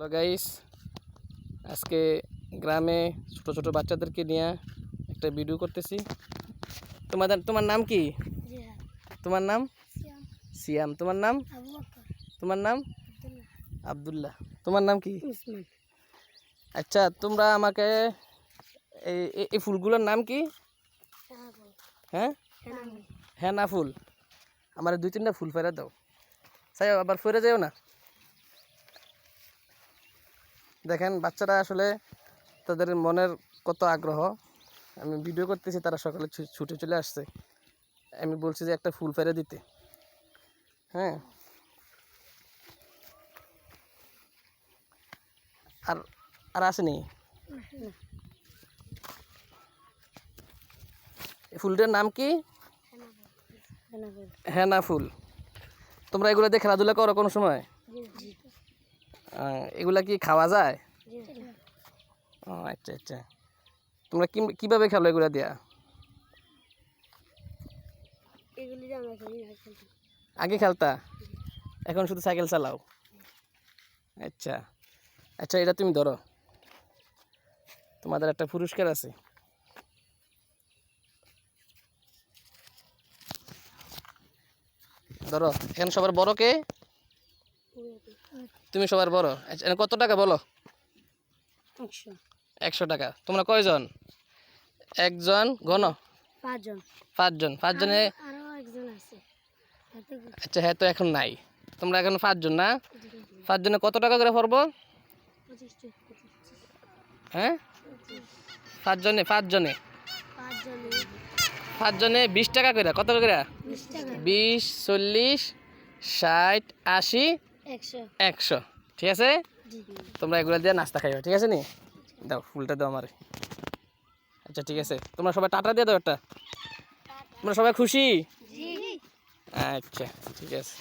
Hello guys, আজকে গ্রামে ছোট ছোট বাচ্চাদেরকে নিয়ে একটা ভিডিও করতেছি। তোমার নাম কি? তোমার নাম সিয়াম। তোমার নাম? তোমার নাম আব্দুল্লাহ। তোমার নাম কি? আচ্ছা, তোমরা আমাকে এই ফুলগুলোর নাম কি? হ্যাঁ, হেনা ফুল। আমার 2-3টা ফুল ফেরে দাও। চাই আবার ফেরে যাও না। দেখেন বাচ্চারা আসলে তাদের মনের কত আগ্রহ। আমি ভিডিও করতেছি, তারা সকালে ছুটে চলে আসছে। আমি বলছি যে একটা ফুল ফেরে দিতে। হ্যাঁ, আর আর আসেনি। এই ফুলটার নাম কি? হেনা ফুল। তোমরা এগুলো দিয়ে খেলাধুলা করো কোনো সময়? এগুলা কি খাওয়া যায়? ও আচ্ছা আচ্ছা। তোমরা কিভাবে খেলো এগুলা দিয়া? আগে খেলতা, এখন শুধু সাইকেল চালাও? আচ্ছা আচ্ছা, এটা তুমি ধরো, তোমাদের একটা পুরস্কার আছে। ধরো, এখন সবার বড় কে? তুমি সবার বড়। আচ্ছা, কত টাকা বলো? 100 টাকা। তোমরা কয়জন? একজন গণ? 5জন। 5জনে? আচ্ছা, হ্যাঁ তো এখন নাই। তোমরা এখন 5জন না? 5জনে কত টাকা করে পড়বো? হ্যাঁ, 5জনে 20 টাকা করে। কত করে? 20, 40, 60, 80, 100। ঠিক আছে, তোমরা এগুলো দিয়ে নাস্তা খাইবে। ঠিক আছে নি? দাও ফুলটা দাও আমারে। আচ্ছা ঠিক আছে, তোমরা সবাই টাটা দিয়ে দাও একটা। তোমরা সবাই খুশি? আচ্ছা ঠিক আছে।